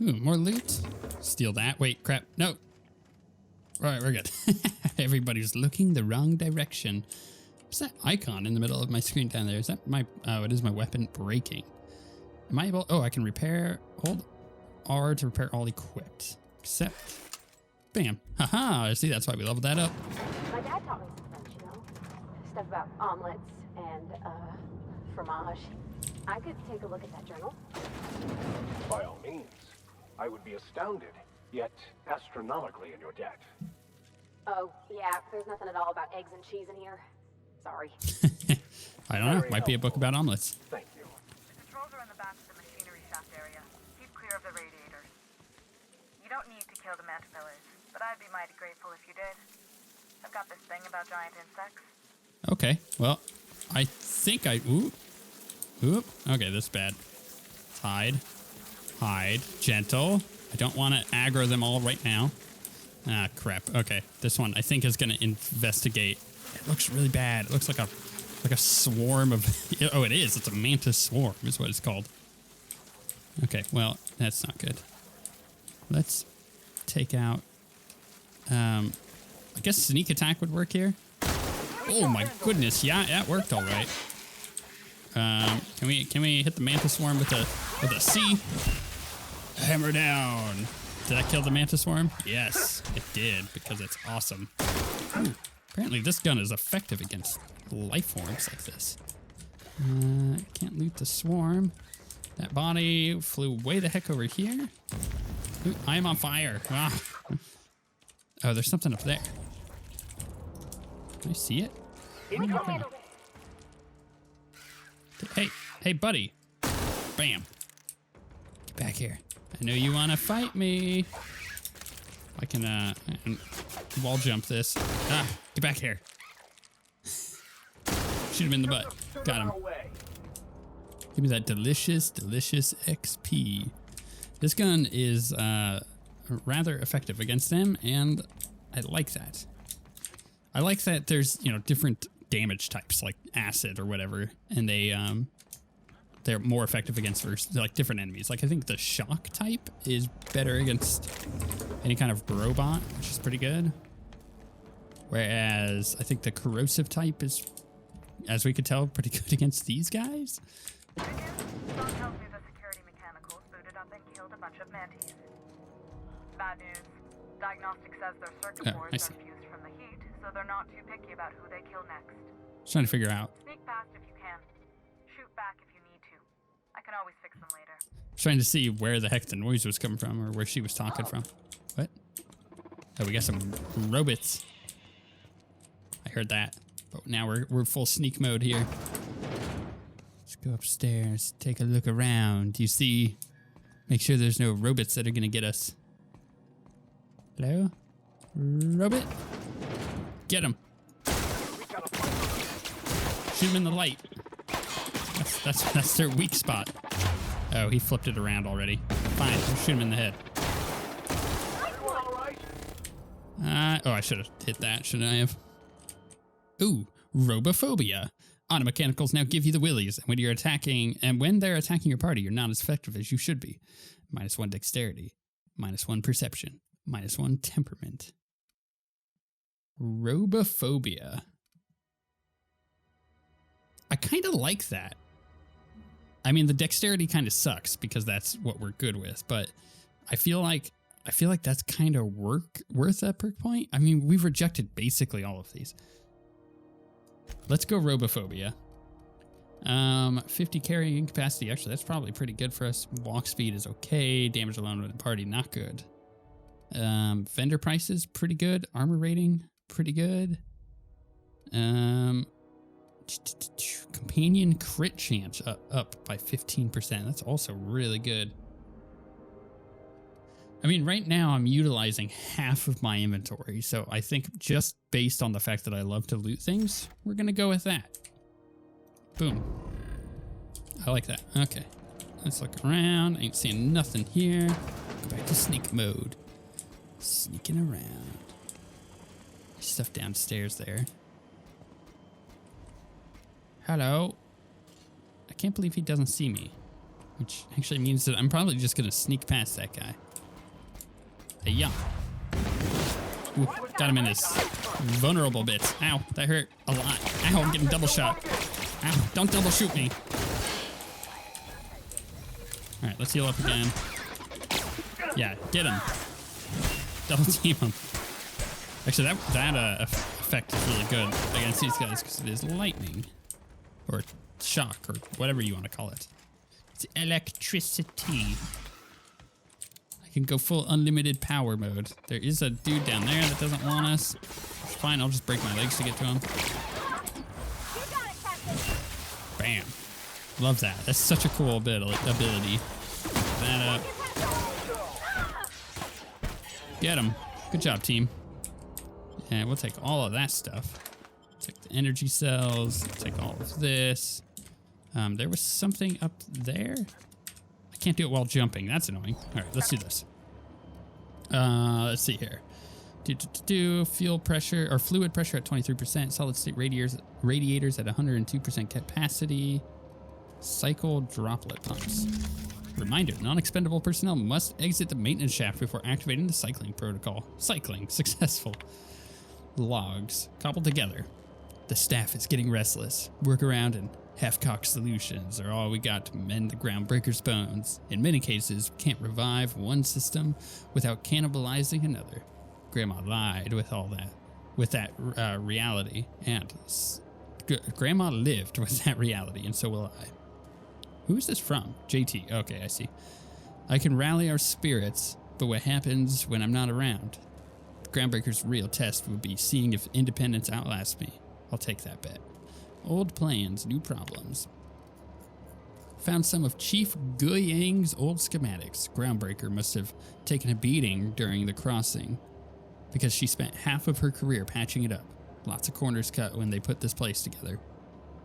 Ooh, more loot. Steal that. Wait, crap. No. All right, we're good. Everybody's looking the wrong direction. What's that icon in the middle of my screen down there? Is that my... Oh, it is my weapon breaking. Am I able... Oh, I can repair... Hold R to repair all equipped. Except... Bam. Haha. See, that's why we leveled that up. My dad taught me some French, you know? Stuff about omelets and, fromage. I could take a look at that journal. By all means. I would be astounded, yet astronomically in your debt. Oh, yeah, there's nothing at all about eggs and cheese in here. Sorry. I don't know. Might be a book about omelets. Thank you. The controls are in the back of the machinery shaft area. Keep clear of the radiators. You don't need to kill the caterpillars, but I'd be mighty grateful if you did. I've got this thing about giant insects. Okay, well, I think I... Ooh. Oop. Okay, this is bad. Hide. Hide. Gentle. I don't want to aggro them all right now. Ah, crap. Okay, this one I think is going to investigate. It looks really bad. It looks like a swarm of... Oh, it is. It's a mantis swarm is what it's called. Okay, well, that's not good. Let's take out... I guess sneak attack would work here. Oh my goodness. Yeah, that worked all right. Can we hit the mantis swarm with a C? Hammer down. Did that kill the mantis swarm? Yes, it did, because it's awesome. Ooh, apparently this gun is effective against life forms like this. Can't loot the swarm. That body flew way the heck over here. Ooh, I am on fire. Ah. Oh, there's something up there. Can I see it? Hey, buddy. Bam. Get back here. I know you want to fight me. I can wall jump this. Ah, get back here. Shoot him in the butt. Got him. Give me that delicious, delicious XP. This gun is rather effective against them, and I like that. I like that there's, you know, different damage types like acid or whatever, and they're more effective against like different enemies. Like I think the shock type is better against any kind of robot, which is pretty good. Whereas I think the corrosive type is, as we could tell, pretty good against these guys. John tells me the security mechanicals booted up and killed a bunch of mantis. Bad news. Diagnostic says their circuit boards are fused from the heat, so they're not too picky about who they kill next. Just trying to figure out. Sneak past if you can. Shoot back if you need to. I can always fix them later. Trying to see where the heck the noise was coming from, or where she was talking from. What? Oh, we got some robots. I heard that. But now we're full sneak mode here. Let's go upstairs, take a look around. You see, make sure there's no robots that are gonna get us. Hello? Robot? Get him. Shoot him in the light. That's their weak spot. Oh, he flipped it around already. Fine, we'll shoot him in the head. Oh, I should have hit that, shouldn't I have? Ooh, robophobia. Automechanicals now give you the willies, and when they're attacking your party, you're not as effective as you should be. -1 dexterity, -1 perception, -1 temperament. Robophobia. I kind of like that. I mean, the dexterity kind of sucks because that's what we're good with, but I feel like that's kind of worth that perk point. I mean, we've rejected basically all of these. Let's go robophobia. 50 carrying capacity. Actually, that's probably pretty good for us. Walk speed is okay. Damage alone with the party, not good. Vendor prices, pretty good. Armor rating, pretty good. Companion crit chance up by 15%. That's also really good. I mean, right now I'm utilizing half of my inventory, so I think just based on the fact that I love to loot things, we're gonna go with that. Boom. I like that. Okay. Let's look around. Ain't seeing nothing here. Go back to sneak mode. Sneaking around. There's stuff downstairs there. Hello. I can't believe he doesn't see me. Which actually means that I'm probably just gonna sneak past that guy. Hey, yeah. Ooh, got him in his vulnerable bits. Ow, that hurt a lot. Ow, I'm getting double shot. Ow, don't double shoot me. All right, let's heal up again. Yeah, get him. Double team him. Actually, that effect is really good against these guys because it is lightning. Or shock, or whatever you want to call it. It's electricity. I can go full unlimited power mode. There is a dude down there that doesn't want us. It's fine, I'll just break my legs to get to him. Bam. Love that. That's such a cool ability. That up. Get him. Good job, team. And we'll take all of that stuff. Take the energy cells. Take all of this. There was something up there. I can't do it while jumping. That's annoying. All right, let's do this. Let's see here. Fuel pressure or fluid pressure at 23%. Solid state radiators at 102% capacity. Cycle droplet pumps. Reminder, non-expendable personnel must exit the maintenance shaft before activating the cycling protocol. Cycling, successful. Logs, cobbled together. The staff is getting restless. Workaround and half-cocked solutions are all we got to mend the Groundbreaker's bones. In many cases, we can't revive one system without cannibalizing another. Grandma lied with all that, with that reality, and Grandma lived with that reality, and so will I. Who is this from? JT. Okay, I see. I can rally our spirits, but what happens when I'm not around? Groundbreaker's real test would be seeing if independence outlasts me. I'll take that bet. Old plans, new problems. Found some of Chief Guyang's old schematics. Groundbreaker must have taken a beating during the crossing because she spent half of her career patching it up. Lots of corners cut when they put this place together.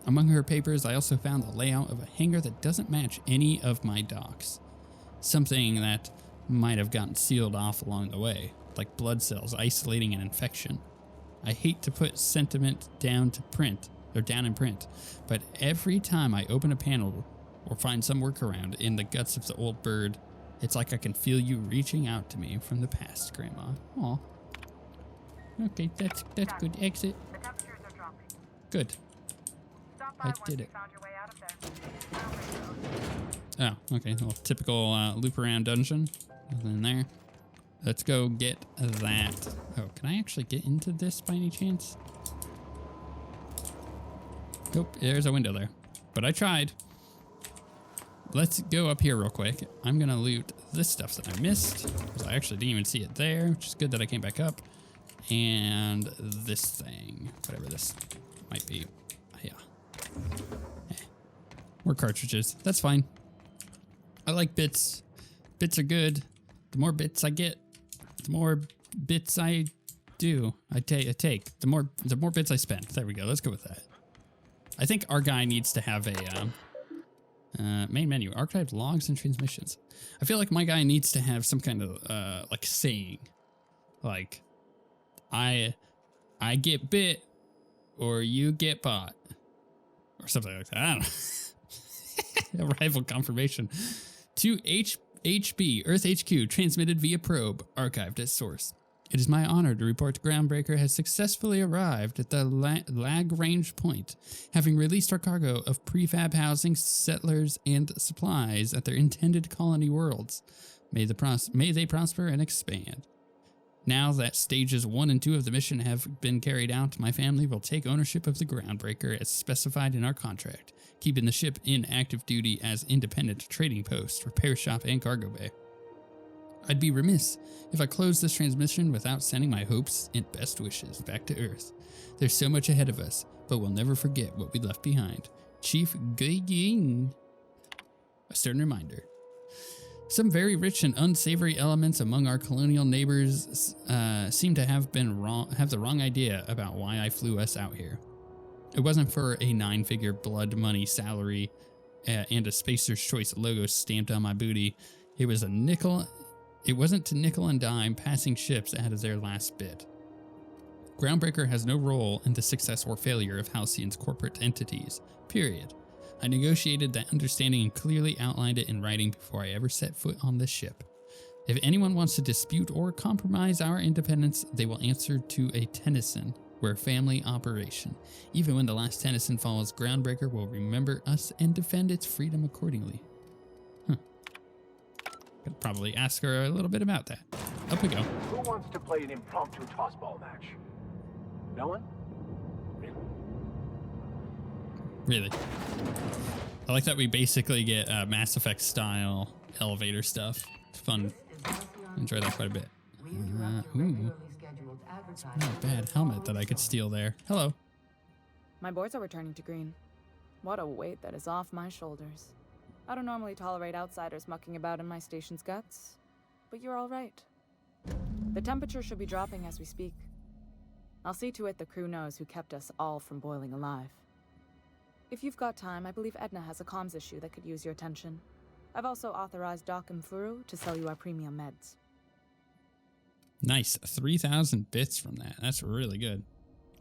Among her papers, I also found the layout of a hangar that doesn't match any of my docks. Something that might have gotten sealed off along the way, like blood cells isolating an infection. I hate to put sentiment down in print, but every time I open a panel or find some workaround in the guts of the old bird, it's like I can feel you reaching out to me from the past, Grandma. Aw. Okay, that's good. Exit. The temperatures are dropping. Good. Stop by I did it. found your way out of there. Oh, okay. Well, typical loop around dungeon. Nothing in there. Let's go get that. Oh, can I actually get into this by any chance? Nope, there's a window there. But I tried. Let's go up here real quick. I'm gonna loot this stuff that I missed, because I actually didn't even see it there, which is good that I came back up. And this thing, whatever this might be. Yeah. More cartridges. That's fine. I like bits. Bits are good. The more bits I get, the more bits I do. I take. The more bits I spend. There we go. Let's go with that. I think our guy needs to have a main menu, archived logs and transmissions. I feel like my guy needs to have some kind of like saying, like I get bit or you get bought or something like that. I don't know. Arrival confirmation to HB Earth HQ transmitted via probe, archived at source. It is my honor to report Groundbreaker has successfully arrived at the Lagrange point, having released our cargo of prefab housing, settlers, and supplies at their intended colony worlds. May they prosper and expand. Now that stages 1 and 2 of the mission have been carried out, my family will take ownership of the Groundbreaker as specified in our contract, keeping the ship in active duty as independent trading post, repair shop, and cargo bay. I'd be remiss if I closed this transmission without sending my hopes and best wishes back to Earth. There's so much ahead of us, but we'll never forget what we left behind. Chief Guyang. A stern reminder. Some very rich and unsavory elements among our colonial neighbors seem to have the wrong idea about why I flew us out here. It wasn't for a 9-figure blood money salary and a Spacer's Choice logo stamped on my booty. It wasn't to nickel and dime passing ships out of their last bid. Groundbreaker has no role in the success or failure of Halcyon's corporate entities, period. I negotiated that understanding and clearly outlined it in writing before I ever set foot on this ship. If anyone wants to dispute or compromise our independence, they will answer to a Tennyson. We're a family operation. Even when the last Tennyson falls, Groundbreaker will remember us and defend its freedom accordingly. Could probably ask her a little bit about that. Up we go. Who wants to play an impromptu tossball match? No one? Really. I like that we basically get Mass Effect style elevator stuff. It's fun. Enjoy that quite a bit. Ooh. It's not a bad helmet that I could steal there. Hello. My boards are returning to green. What a weight that is off my shoulders. I don't normally tolerate outsiders mucking about in my station's guts, but you're all right. The temperature should be dropping as we speak. I'll see to it the crew knows who kept us all from boiling alive. If you've got time, I believe Edna has a comms issue that could use your attention. I've also authorized Doc and Furu to sell you our premium meds. Nice. 3,000 bits from that. That's really good.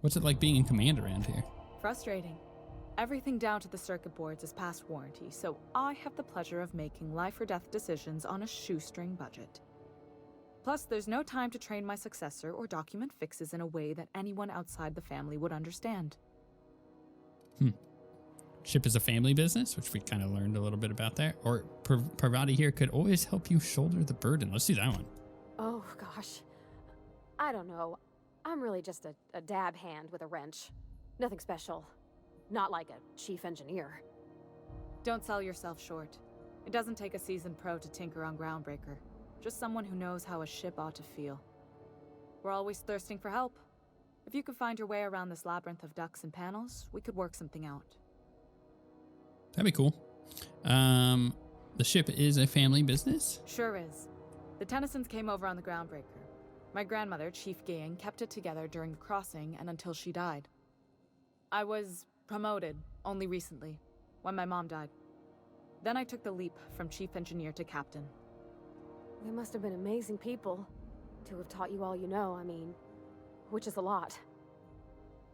What's it like being in command around here? Frustrating. Everything down to the circuit boards is past warranty, so I have the pleasure of making life or death decisions on a shoestring budget. Plus, there's no time to train my successor or document fixes in a way that anyone outside the family would understand. Ship is a family business, which we kind of learned a little bit about there. Or Parvati here could always help you shoulder the burden. Let's do that one. Oh, gosh. I don't know. I'm really just a dab hand with a wrench. Nothing special. Not like a chief engineer. Don't sell yourself short. It doesn't take a seasoned pro to tinker on Groundbreaker. Just someone who knows how a ship ought to feel. We're always thirsting for help. If you could find your way around this labyrinth of ducts and panels, we could work something out. That'd be cool. The ship is a family business? Sure is. The Tennysons came over on the Groundbreaker. My grandmother, Chief Gaying, kept it together during the crossing and until she died. I was promoted only recently, when my mom died. Then I took the leap from chief engineer to captain. They must have been amazing people to have taught you all you know, I mean, which is a lot.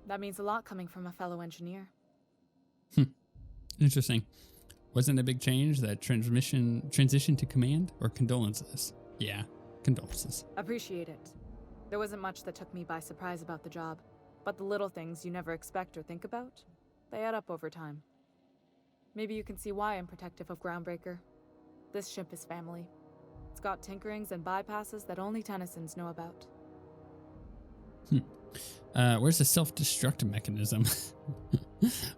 That means a lot coming from a fellow engineer. Interesting. Wasn't a big change that transition to command, or condolences? Yeah, condolences. Appreciate it. There wasn't much that took me by surprise about the job, but the little things you never expect or think about, they add up over time. Maybe you can see why I'm protective of Groundbreaker. This ship is family. It's got tinkerings and bypasses that only Tennysons know about. Where's the self-destruct mechanism?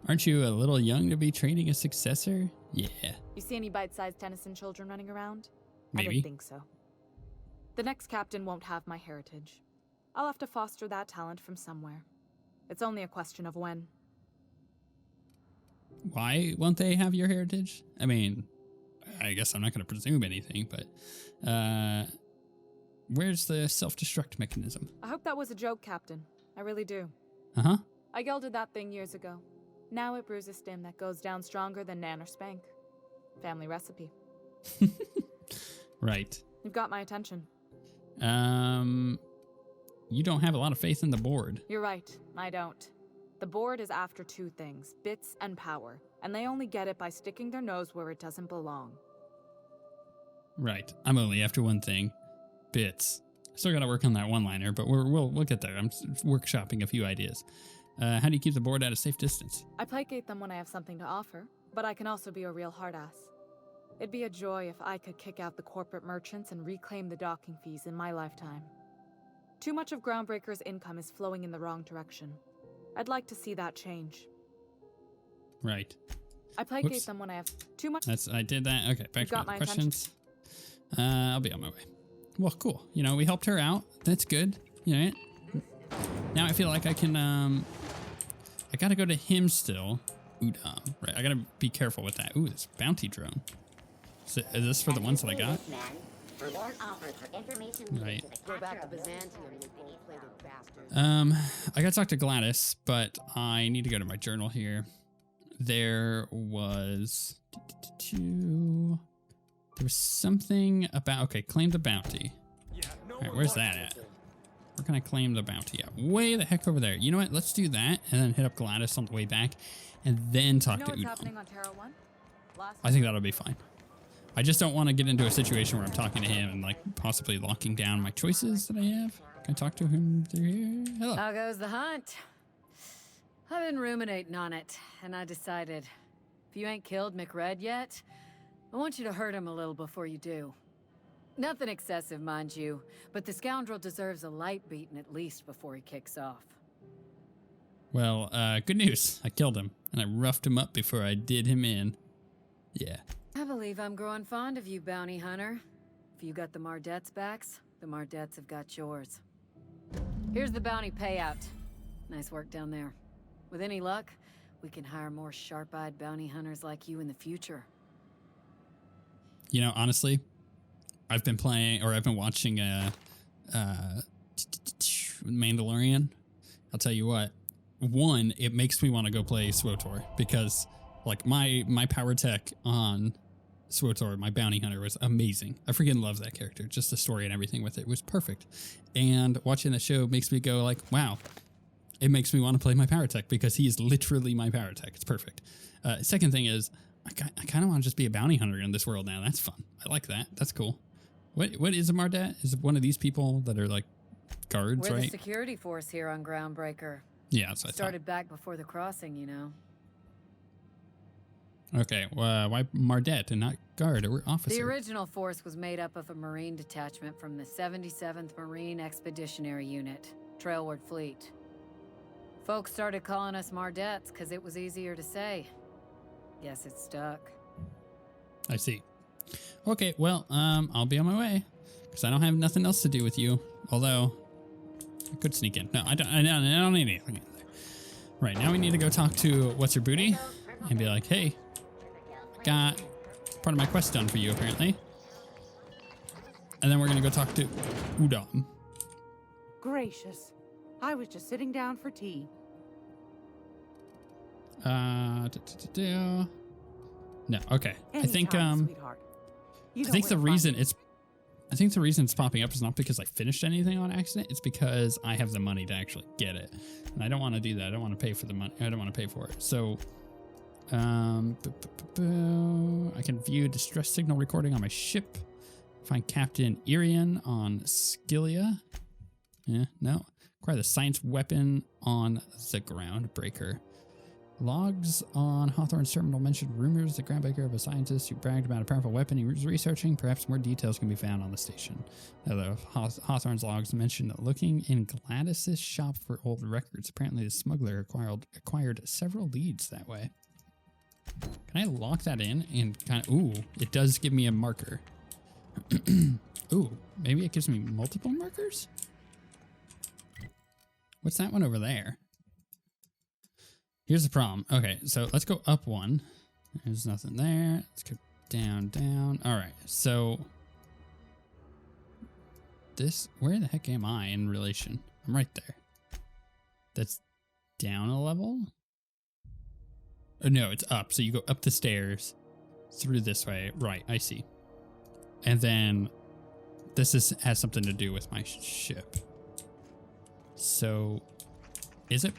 Aren't you a little young to be training a successor? Yeah. You see any bite-sized Tennyson children running around? Maybe. I didn't think so. The next captain won't have my heritage. I'll have to foster that talent from somewhere. It's only a question of when. Why won't they have your heritage? I mean, I guess I'm not going to presume anything, but where's the self-destruct mechanism? I hope that was a joke, Captain. I really do. Uh-huh. I gelded that thing years ago. Now it brews a stim that goes down stronger than Nan or Spank. Family recipe. Right. You've got my attention. You don't have a lot of faith in the board. You're right. I don't. The board is after two things, bits and power, and they only get it by sticking their nose where it doesn't belong. Right. I'm only after one thing. Bits. Still got to work on that one-liner, but we'll get there. I'm workshopping a few ideas. How do you keep the board at a safe distance? I placate them when I have something to offer, but I can also be a real hard-ass. It'd be a joy if I could kick out the corporate merchants and reclaim the docking fees in my lifetime. Too much of Groundbreaker's income is flowing in the wrong direction. I'd like to see that change. Right. I placate them when I have too much... I did that. Okay, back to my questions. Attention. I'll be on my way. Well, cool. You know, we helped her out. That's good. You know, now I feel like I can, I gotta go to him still. Udam. Right, I gotta be careful with that. Ooh, this bounty drone. Is this for the ones that I got? Right. Go back to Byzantium, you gold-plated bastard. I gotta talk to Gladys, but I need to go to my journal here. There was something about, okay, claim the bounty. All right, where's that at? Where can I claim the bounty at? Way the heck over there. You know what? Let's do that and then hit up Gladys on the way back and then talk to Udon. Happening on Terra 1? I think that'll be fine. I just don't want to get into a situation where I'm talking to him and like possibly locking down my choices that I have. Can I talk to him through here? Hello. How goes the hunt? I've been ruminating on it, and I decided if you ain't killed McRed yet, I want you to hurt him a little before you do. Nothing excessive, mind you, but the scoundrel deserves a light beating at least before he kicks off. Well, good news. I killed him, and I roughed him up before I did him in. Yeah. I believe I'm growing fond of you, bounty hunter. If you got the Mardets' backs, the Mardets have got yours. Here's the bounty payout. Nice work down there. With any luck, we can hire more sharp-eyed bounty hunters like you in the future. You know, honestly, I've been watching Mandalorian. I'll tell you what. One, it makes me want to go play SWTOR because, like, my power tech on SWTOR, my bounty hunter, was amazing. I freaking love that character. Just the story and everything with it was perfect. And watching the show makes me go like, wow. It makes me want to play my power tech because he is literally my power tech. It's perfect. Second thing is, I kind of want to just be a bounty hunter in this world now. That's fun. I like that. That's cool. What is a Mardet? Is it one of these people that are like guards, We're right? the security force here on Groundbreaker. Yeah, that's what I Started back before the crossing, you know. Okay, why Mardet and not guard or officer? The original force was made up of a Marine detachment from the 77th Marine Expeditionary Unit, Trailward Fleet. Folks started calling us Mardets because it was easier to say. Guess it stuck. I see. Okay, well, I'll be on my way because I don't have nothing else to do with you. Although I could sneak in. No, I don't need anything. Right, now we need to go talk to What's Your Booty and be like, hey, got part of my quest done for you apparently. And then we're gonna go talk to Udon. Gracious. I was just sitting down for tea. No, okay. I think Sweetheart. You I know think where the to find reason me. it's popping up is not because I finished anything on accident. It's because I have the money to actually get it, and I don't want to do that. I don't want to pay for the money. I don't want to pay for it. So, I can view distress signal recording on my ship. Find Captain Irian on Scylla. Yeah, no. Acquire the science weapon on the Groundbreaker. Logs on Hawthorne's terminal mentioned rumors the Groundbreaker of a scientist who bragged about a powerful weapon he was researching. Perhaps more details can be found on the station. Although Hawthorne's logs mentioned looking in Gladys's shop for old records. Apparently the smuggler acquired several leads that way. Can I lock that in and kind of... Ooh, it does give me a marker. Ooh, maybe it gives me multiple markers? What's that one over there? Here's the problem. Okay, so let's go up one. There's nothing there. Let's go down, down. All right, so this, where the heck am I in relation? I'm right there. That's down a level? Oh, no, it's up. So you go up the stairs through this way. Right, I see. And then this has something to do with my ship. So, is it?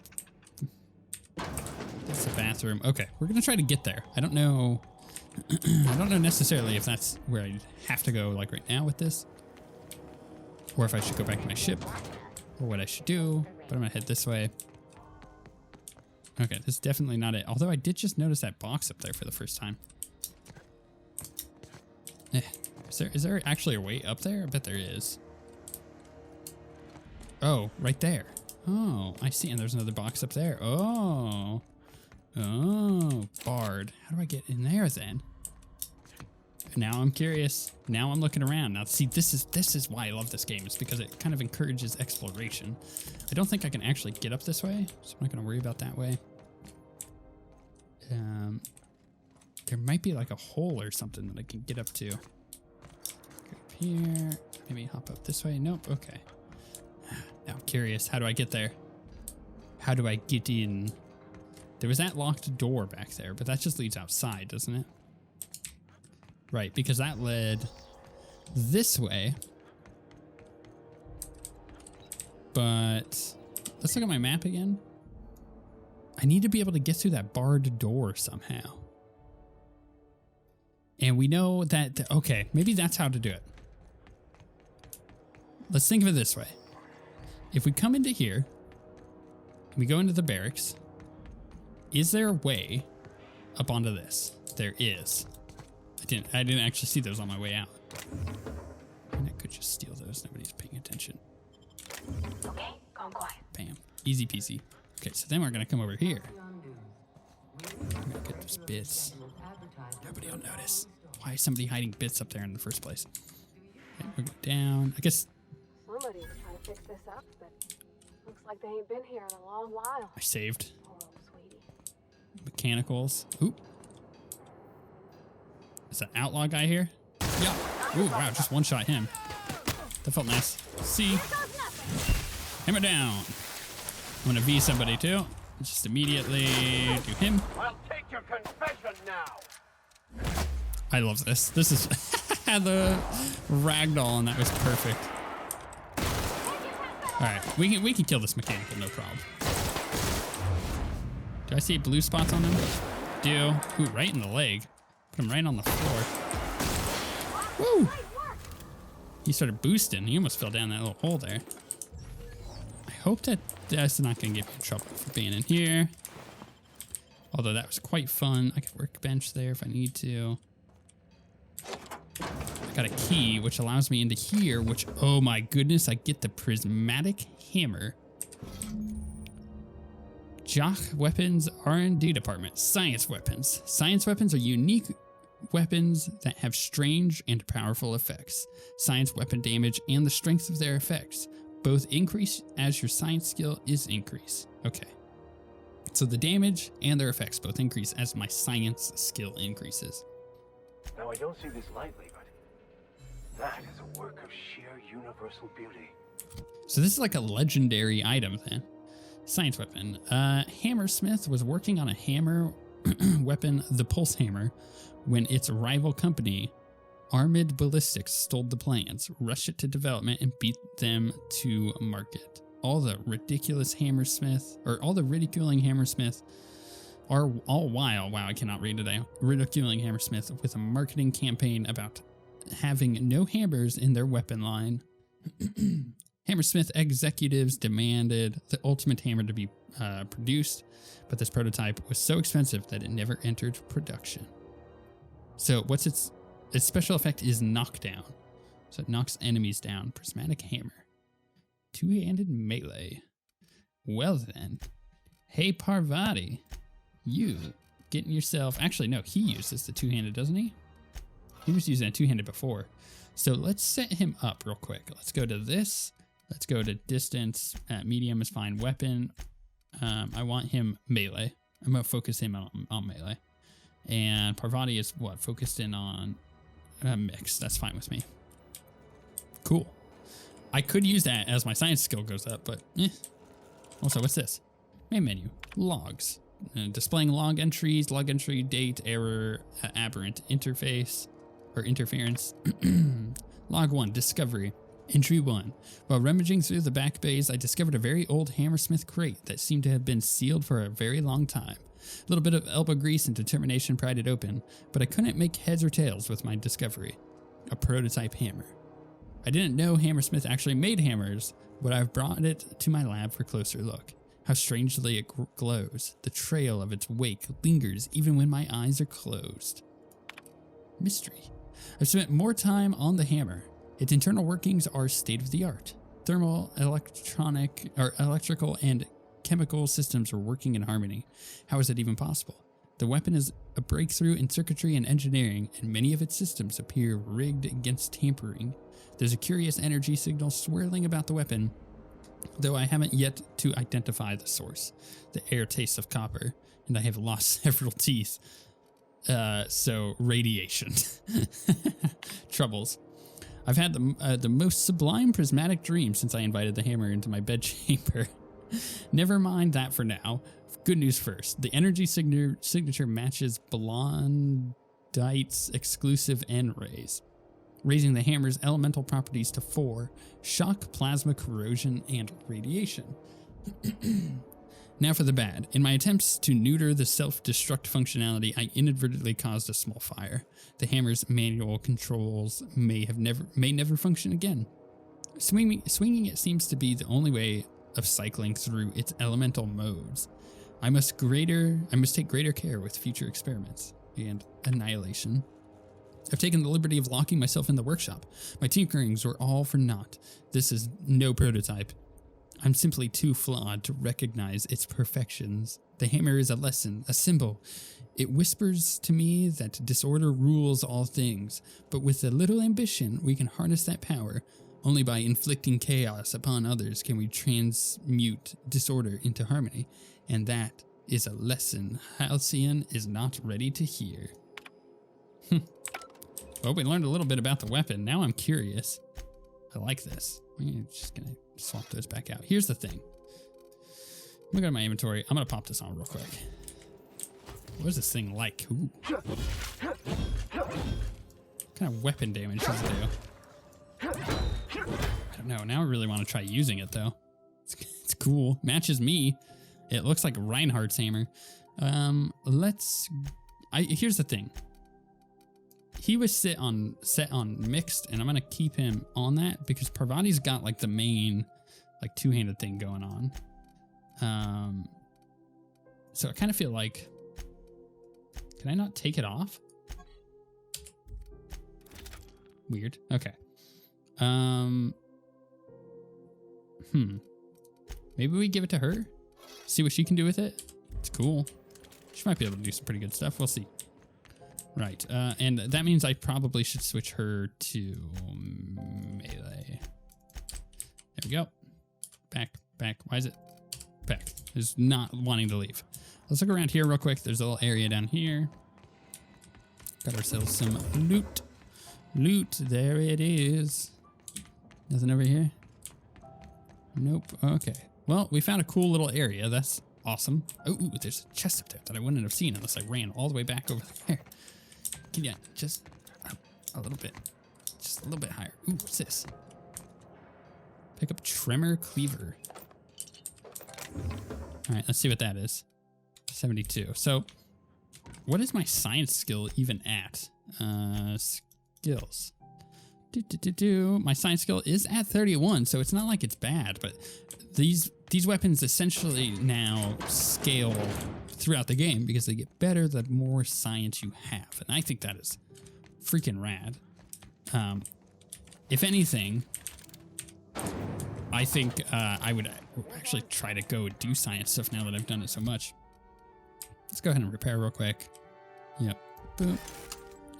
That's the bathroom. Okay, we're gonna try to get there. I don't know. I don't know necessarily if that's where I have to go, like right now with this, or if I should go back to my ship, or what I should do. But I'm gonna head this way. Okay, this is definitely not it. Although I did just notice that box up there for the first time. Is there actually a way up there? I bet there is. Oh, right there. Oh, I see. And there's another box up there. Oh. Oh, barred. How do I get in there then? Now I'm curious. Now I'm looking around. Now, see, this is why I love this game. It's because it kind of encourages exploration. I don't think I can actually get up this way, so I'm not going to worry about that way. There might be like a hole or something that I can get up to. Go up here. Maybe hop up this way. Nope. Okay. Now I'm curious. How do I get there? How do I get in? There was that locked door back there, but that just leads outside, doesn't it? Right, because that led this way. But let's look at my map again. I need to be able to get through that barred door somehow. And we know that, okay, maybe that's how to do it. Let's think of it this way. If we come into here, we go into the barracks, is there a way up onto this? There is. I didn't actually see those on my way out. And I could just steal those. Nobody's paying attention. Okay, gone quiet. Bam. Easy peasy. Okay, so then we're going to come over here. I'm going to get those bits. Nobody will notice. Why is somebody hiding bits up there in the first place? Okay, we'll go down. I guess... Somebody's trying to fix this up, but looks like they ain't been here in a long while. I saved. Poor old sweetie. Mechanicals. Ooh. Is that outlaw guy here? Yeah. Ooh, wow, just one shot him. That felt nice. See? Hammer down. I'm gonna V somebody too. Just immediately do him. I'll take your confession now. I love this. This is the ragdoll, and that was perfect. All right, we can kill this mechanical, no problem. Do I see blue spots on him? Do. Ooh, right in the leg. Put him right on the floor. Woo! He started boosting. He almost fell down that little hole there. I hope that that's not going to get me in trouble for being in here. Although that was quite fun. I could workbench there if I need to. I got a key, which allows me into here, which, oh my goodness, I get the Prismatic hammer. Jock Weapons R&D Department. Science weapons. Science weapons are unique weapons that have strange and powerful effects. Science weapon damage and the strength of their effects both increase as your science skill is increased. Okay. So the damage and their effects both increase as my science skill increases. Now, I don't see this lightly, but that is a work of sheer universal beauty. So this is like a legendary item then. Science weapon. Hammersmith was working on a hammer weapon, the Pulse Hammer, when its rival company, Armored Ballistics, stole the plans, rushed it to development, and beat them to market. All the ridiculing Hammersmith are all while, wow, I cannot read today, ridiculing Hammersmith with a marketing campaign about having no hammers in their weapon line. Hammersmith executives demanded the ultimate hammer to be produced, but this prototype was so expensive that it never entered production. So what's its special effect is knockdown. So it knocks enemies down. Prismatic hammer. Two-handed melee. Well then. Hey Parvati. You getting yourself... Actually, no, he uses the two-handed, doesn't he? He was using a two-handed before. So let's set him up real quick. Let's go to this. Let's go to distance. Medium is fine. Weapon. I want him melee. I'm going to focus him on melee. And Parvati is what? Focused in on mix. That's fine with me. Cool. I could use that as my science skill goes up, but eh. Also, what's this? Main menu. Logs. Displaying log entries, log entry, date, error, aberrant interface, or interference. Log 1, discovery. Entry 1. While rummaging through the back bays, I discovered a very old Hammersmith crate that seemed to have been sealed for a very long time. A little bit of elbow grease and determination pried it open, but I couldn't make heads or tails with my discovery. A prototype hammer. I didn't know Hammersmith actually made hammers, but I've brought it to my lab for a closer look. How strangely it glows. The trail of its wake lingers even when my eyes are closed. Mystery. I've spent more time on the hammer. Its internal workings are state-of-the-art. Thermal, electrical, and chemical systems are working in harmony. How is it even possible? The weapon is a breakthrough in circuitry and engineering, and many of its systems appear rigged against tampering. There's a curious energy signal swirling about the weapon, though I haven't yet to identify the source. The air tastes of copper, and I have lost several teeth. So radiation. Troubles. I've had the most sublime prismatic dream since I invited the hammer into my bedchamber. Never mind that for now. Good news first. The energy signature matches Blondite's exclusive N-rays. raising the hammer's elemental properties to 4: shock, plasma, corrosion, and radiation. Now for the bad. In my attempts to neuter the self-destruct functionality, I inadvertently caused a small fire. The hammer's manual controls may never function again. Swinging it seems to be the only way of cycling through its elemental modes. I must take greater care with future experiments and annihilation. I've taken the liberty of locking myself in the workshop. My tinkerings were all for naught. This is no prototype. I'm simply too flawed to recognize its perfections. The hammer is a lesson, a symbol. It whispers to me that disorder rules all things, but with a little ambition, we can harness that power. Only by inflicting chaos upon others can we transmute disorder into harmony, and that is a lesson Halcyon is not ready to hear. Well, we learned a little bit about the weapon. Now I'm curious. I like this. I'm just gonna swap those back out. Here's the thing. I'm gonna go to my inventory. I'm gonna pop this on real quick. What is this thing like? Ooh. What kind of weapon damage does it do? I don't know. Now I really want to try using it though. It's cool. Matches me. It looks like Reinhardt's hammer. Here's the thing. He was set on mixed, and I'm gonna keep him on that because Parvati's got like the main like two-handed thing going on. So I kind of feel like, can I not take it off? Weird. Okay. Maybe we give it to her. See what she can do with it. It's cool. She might be able to do some pretty good stuff. We'll see. Right, and that means I probably should switch her to melee. There we go. Back. Why is it back? It's not wanting to leave. Let's look around here real quick. There's a little area down here. Got ourselves some loot. There it is. Nothing over here? Nope. Okay. Well, we found a cool little area. That's awesome. Oh, ooh, there's a chest up there that I wouldn't have seen unless I ran all the way back over there. Can you just a little bit? Just a little bit higher. Ooh, what's this? Pick up Tremor Cleaver. All right, let's see what that is. 72. So what is my science skill even at? Skills. My science skill is at 31, so it's not like it's bad, but these weapons essentially now scale throughout the game because they get better the more science you have. And I think that is freaking rad. If anything, I think I would actually try to go do science stuff now that I've done it so much. Let's go ahead and repair real quick. Yep. Boom.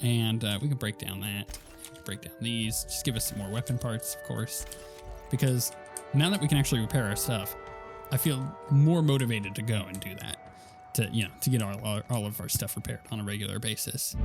And we can break down that. Break down these. Just give us some more weapon parts, of course. Because now that we can actually repair our stuff, I feel more motivated to go and do that. To get all of our stuff repaired on a regular basis.